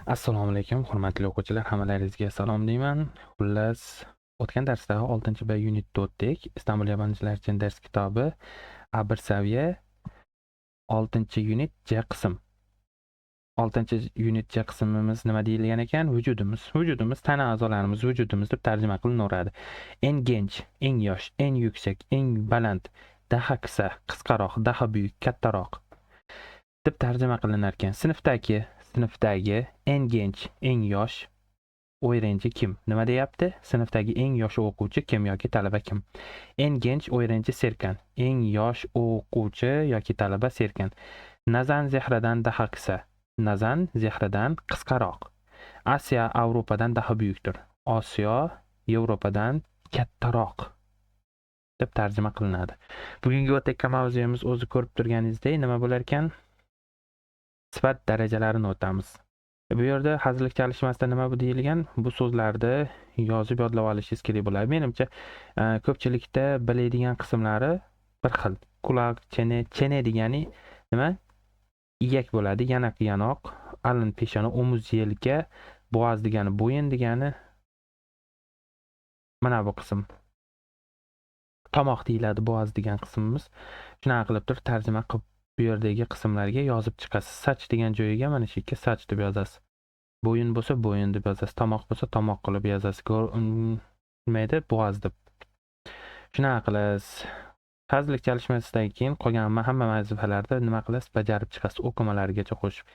Assalomu alaykum, hurmatli o'quvchilar, hammalaringizga salom deyman. Xullas, o'tgan darsda 6-B unitda o'tdik. Istanbul yabancılar uchun dars kitobi A1 saviya 6-unit J qism. 6-unit J qismimiz nima deyilgan ekan? Vujudimiz, tana a'zolarimiz, vujudimiz deb tarjima qilinaveradi. Eng genç, eng yosh, eng yuksak, eng baland, daha qisqa, qisqaroq, daha buyuk, kattaroq deb tarjima qilinar ekan. Sinfdagi eng genç, eng yosh o'yinchi kim? Nima deyapti? Sinfdagi eng yosh o'quvchi kim yoki talaba kim? Eng genç o'yinchi Serkan. Eng yosh o'quvchi yoki talaba Serkan. Nazan Zehradan daha qisqa. Nazan Zehradan qisqaroq. Asiya Avropadan daha buyukdir. Osiyo Yevropadan kattaroq deb tarjima qilinadi. Bugungi o'tgan mavzuyimiz o'zi ko'rib turganingizdek nima bo'lar ekan? Sifat darajalarini o'tamiz. Bu yerda hazillik chalishmasida nima bu deyilgan? Bu so'zlarni yozib yodlab olishingiz kerak bo'ladi. Menimcha, ko'pchilikda biladigan qismlari bir xil. Quloq, chene degani nima? Iyak bo'ladi, yanoq, alin peshona, omuz, yelka, bo'g'oz degani bo'yin degani mana bu qism. Tomoq deyiladi bo'g'oz degan qismimiz. Shunaqa qilib turib tarjima qilib bu yerdagi qismlarga yozib chiqasiz. Sach degan joyiga mana shu yerga sach deb yozasiz. Bo'yin bo'lsa bo'yin deb yozasiz. Tomoq bo'lsa tomoq qilib yozasiz. Nima edi? Bo'g'oz deb. Shunaqa qilasiz. Hazillik chalishmasidan keyin qolgan hamma vazifalarni nima qilasiz? Bajarib chiqasiz o'qimalargacha qo'shib.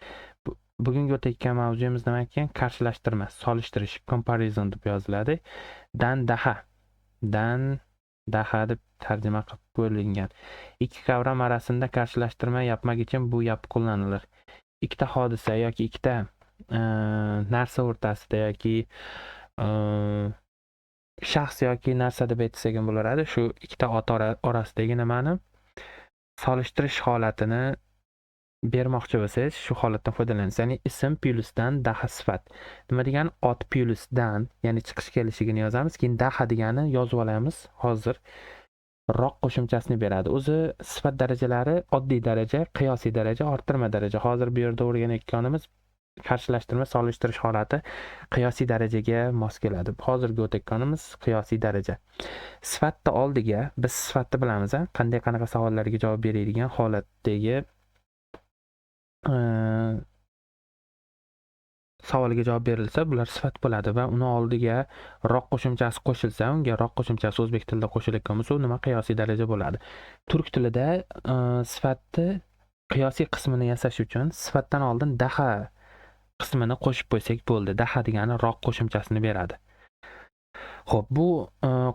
Bugungi o'tayotgan mavzuyimiz nima ekan? Qarshilashtirma, solishtirish, comparison deb yoziladi. Dan daha deb tarjima qilib bo'lingan. Ikki qavram arasida qarshilashtirma yapmak uchun bu yap qo'llaniladi. Ikkita hodisa yoki ikkita narsa o'rtasida yoki shaxs yoki narsa deb aytsak ham bo'lardi. Shu ikkita ot orasidagi nimani solishtirish holatini bermoqchi bo'lsangiz, shu holatdan foydalanasiz. Ya'ni ism plyusdan daha sifat. Nima degani? Ot plyusdan, ya'ni chiqish kelishligini yozamiz, keyin daha degani yozib olamiz. Hozir roq qo'shimchasini beradi. O'zi sifat darajalari oddiy daraja, qiyosiy daraja, orttirma daraja. Hozir bu yerda o'rganayotganimiz qarshilashtirma, solishtirish holati qiyosiy darajaga mos keladi. Hozirgi o'tayotganimiz qiyosiy daraja. Sifatni oldiga biz sifatni bilamiz, qanaqa savollarga javob beradigan holatdagi savoliga javob berilsa, bular sifat bo'ladi va uni oldiga roq qo'shimchasi qo'shilsa, unga roq qo'shimchasi o'zbek tilida qo'shilayotgan bo'lsa, u nima? Qiyosiy daraja bo'ladi. Turk tilida sifatni qiyosiy qismini yasash uchun sifatdan oldin daha qismini qo'shib qo'ysak bo'ldi. Daha degani roq qo'shimchasini beradi. Xo'p, bu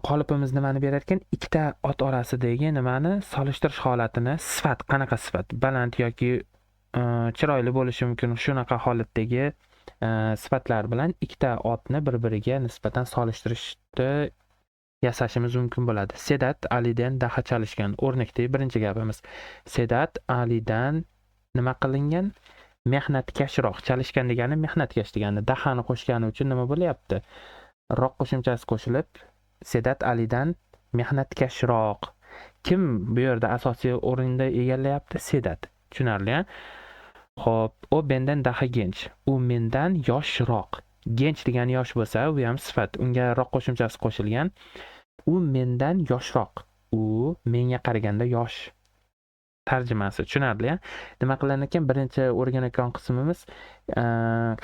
qolipimiz nimani berar ekan? Ikkita ot orasidagi nimani solishtirish holatini, sifat, qanaqa sifat? Baland yoki chiroyli bo'lishi mumkin. Shunaqa holatdagi sifatlar bilan ikkita otni bir-biriga nisbatan solishtirishni yasashimiz mumkin bo'ladi. Sedat Alidan daha chalishgan. O'rnakdagi birinchi gapimiz. Sedat Alidan nima qilingan? Mehnatkashroq. Chalishgan degani mehnatkash degani. Dahani qo'shgani uchun nima bo'lyapti? Roq qo'shimchasi qo'shilib, Sedat Alidan mehnatkashroq. Kim bu yerda asosiy o'rinda egallayapti? Sedat. Tushunarli, a? Xo'p, u mendan daha genç. U mendan yoshroq. Genç degani yosh bo'lsa, u ham sifat. Unga roq qo'shimchasi qo'shilgan. U mendan yoshroq. U menga qaraganda yosh. Tarjimasi tushunarli, a? Nima qilar ekan? Birinchi o'rganayotgan qismimiz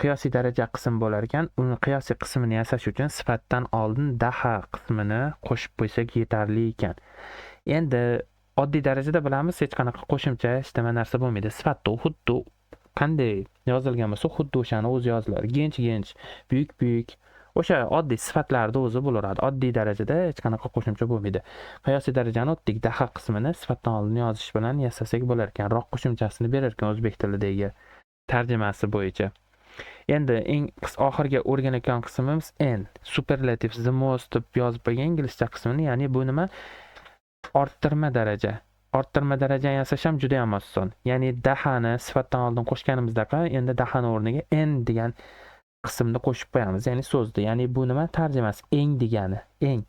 qiyosiy daraja qism bo'lar ekan. Uni qiyosiy qismini yasash uchun sifatdan oldin daha qismini qo'shib qo'ysak yetarli ekan. Endi oddiy darajada bilamiz, hech qanaqa qo'shimcha hech nima narsa bo'lmaydi. Sifatda xuddi qanday yozilgan bo'lsa, xuddi o'shani o'zi yoziladi. Genç, buyuk. O'sha oddiy sifatlarda o'zi bo'laveradi. Oddiy darajada hech qanaqa qo'shimcha bo'lmaydi. Qiyosiy darajani o'tdik, daha qismini sifatdan oldin yozish bilan yasasak bo'lar ekan. Roq qo'shimchasini berar ekan o'zbek tilidagi tarjimasi bo'yicha. Endi eng oxirgi o'rganayotgan qismimiz n, superlative, the most deb yozib qo'ygan inglizcha qismini, ya'ni bu nima? Orttirma daraja. Orttirma darajani yasash ham juda ham oson. Ya'ni dahani sifatdan oldin qo'shganimizdaqa, endi dahani o'rniga n degan qismni qo'shib qo'yamiz. Ya'ni so'zni. Ya'ni bu nima? Tarjimasi eng degani. Eng.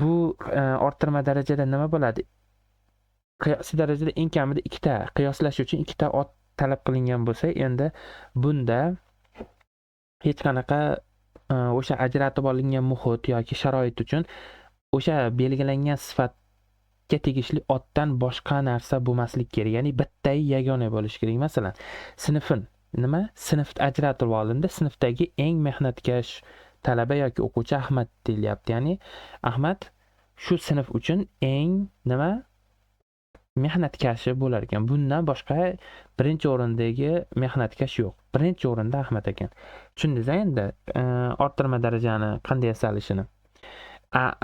Bu orttirma darajada nima bo'ladi? Qiyosiy darajada eng kamida ikkita qiyoslash uchun ikkita ot talab qilingan bo'lsa, endi bunda hech qanaqa o'sha ajratib olingan muhit yoki sharoit uchun o'sha belgilangan sifatga tegishli otdan boshqa narsa bo'lmaslik kerak. Ya'ni bitta yagona bo'lishi kerak. Masalan, sinf ajratib olindi. Sinfdagi eng mehnatkash talaba yoki o'quvchi Ahmad deyilyapti. Ya'ni Ahmad shu sinf uchun eng mehnatkashi bo'lar ekan. Bundan boshqa birinchi o'rindagi mehnatkash yo'q. Birinchi o'rinda Ahmad ekan. Tushundingiz endi orttirma darajani qanday yasalishini.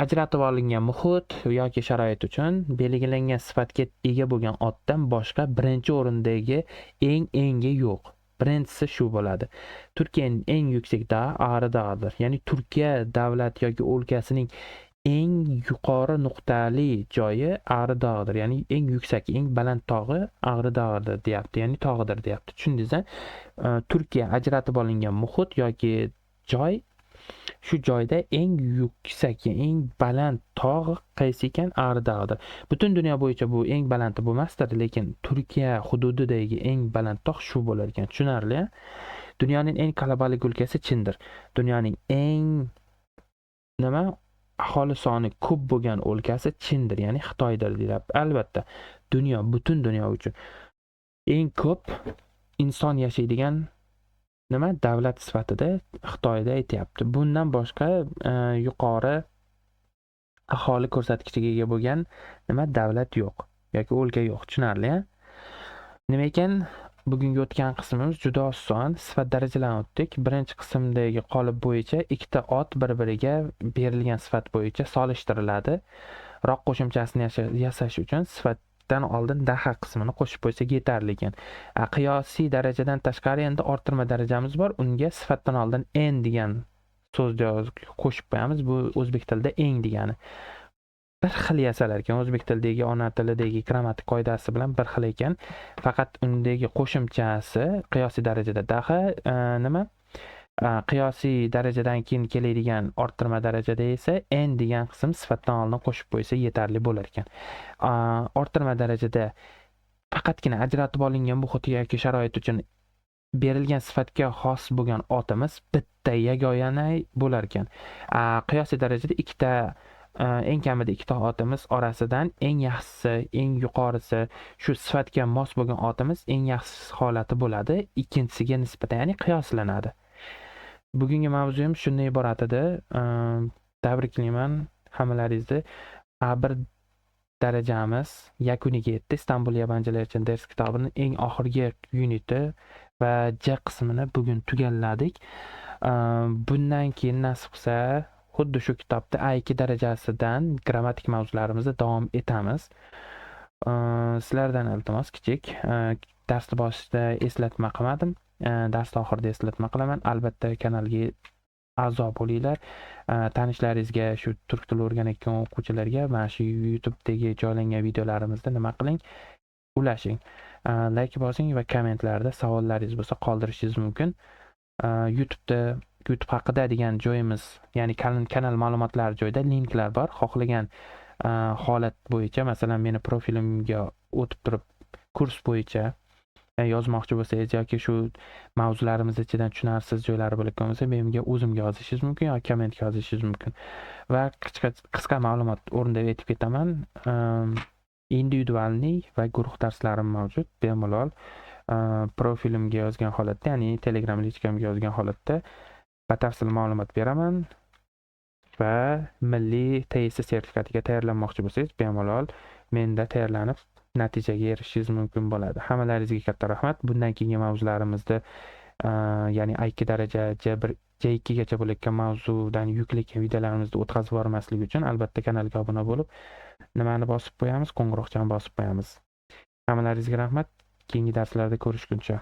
Ajratib olingan muhit yoki sharoit uchun belgilangan sifatga ega bo'lgan otdan boshqa birinchi o'rindagi engi yo'q. Birinchisi shu bo'ladi. Turkiyaning eng yuksak dag'i Ag'ri dag'idir. Ya'ni Turkiya davlat yoki o'lkasining eng yuqori nuqtali joyi Ag'ri dag'idir. Ya'ni eng yuksak, eng baland tog'i Ag'ri dag'idir deyapti. Ya'ni tog'idir deyapti. Tushundingiz? Turkiya ajratib olingan muhit yoki joy, shu joyda eng yuksak, eng baland tog' qaysi ekan? Ag'ri dag'idir. Butun dunyo bo'yicha bu eng balandi bo'lmasdir, lekin Turkiya hududidagi eng baland tog' shu bo'lar ekan. Tushunarli? Dunyoning eng kalabalık o'lkasi Chindir. Dunyoning eng aholi soni ko'p bo'lgan o'lkasi Chindir, ya'ni Xitoydir deyapti. Albatta, butun dunyo uchun eng ko'p inson yashaydigan davlat sifatida Xitoyda aytyapti. Bundan boshqa yuqori aholi ko'rsatkichiga ega bo'lgan davlat yo'q yoki o'lka yo'q. Tushunarli? Nima ekan? Bugungi o'tgan qismimiz juda oson. Sifat darajalarini o'tdik. Birinchi qismdagi qolip bo'yicha ikkita ot bir-biriga berilgan sifat bo'yicha solishtiriladi. Roq qo'shimchasini yasash uchun sifatdan oldin daha qismini qo'shib qo'ysak yetarli ekan. Qiyosiy darajadan tashqari endi orttirma darajamiz bor. Unga sifatdan oldin en degan so'zni qo'shib qo'yamiz. Bu o'zbek tilida eng degani. Bir xil yasalar ekan. O'zbek tilidagi ona tilidagi grammatik qoidasi bilan bir xil ekan. Faqat undagi qo'shimchasi qiyosiy darajada daha qiyosiy darajadan keyin keladigan orttirma darajada esa en degan qism sifatdan oldin qo'shib qo'ysa yetarli bo'lar ekan. Orttirma darajada faqatgina ajratib olingan muhit yoki sharoit uchun berilgan sifatga xos bo'lgan otimiz bitta yagona bo'lar ekan. Qiyosiy darajada ikkita eng kamida ikkita otimiz orasidan eng yaxshisi, eng yuqorisi shu sifatga mos bo'lgan otimiz eng yaxshi holati bo'ladi, ikkinchisiga nisbatan, ya'ni qiyoslanadi. Bugungi mavzuyimiz shundan iborat edi. Tabriklayman hammalaringizni. A1 darajamiz yakuniga yetdi. Istanbul yabanchilar uchun dars kitobining eng oxirgi yuniti va J qismini bugun tugalladik. Bundan keyin nasib qilsa xuddi shu kitobda A2 darajasidan grammatik mavzularimizni davom etamiz. Sizlardan iltimos kichik darsni boshida eslatma qilmadim. Darsni oxirida eslatma qilaman. Albatta kanalga a'zo bo'linglar. Tanishlaringizga, shu turk tili o'rganayotgan o'quvchilarga mana shu YouTube'dagi joylangan videolarimizni nima qiling? Ulashing. Like bosing va kommentlarda savollaringiz bo'lsa qoldirishingiz mumkin. YouTube haqida degan joyimiz, ya'ni kanal ma'lumotlari joyida linklar bor. Xohlagan holat bo'yicha, masalan, meni profilimga o'tib turib kurs bo'yicha yozmoqchi bo'lsangiz yoki shu mavzularimiz ichidan tushunarsiz joylari bo'lgan bo'lsa, menga o'zimga yozishingiz mumkin yoki kommentga yozishingiz mumkin. Va qisqa ma'lumot o'rnida aytib ketaman. Individualniy va guruh darslarim mavjud. Bemalol profilimga yozgan holatda, ya'ni Telegram lichkamga yozgan holatda batafsil ma'lumot beraman. Va milliy TSS sertifikatiga tayyorlanmoqchi bo'lsangiz, bemalol menda tayyorlanib natijaga erishishingiz mumkin bo'ladi. Hammalaringizga katta rahmat. Bundan keyingi mavzularimizda ya'ni A2 daraja, J1, J2 gacha bo'layotgan mavzudan yuklangan videolarimizni o'tkazib yubormaslik uchun albatta kanalga obuna bo'lib, nimani bosib qo'yamiz? Qo'ng'iroqchani bosib qo'yamiz. Hammalaringizga rahmat. Keyingi darslarda ko'rishguncha.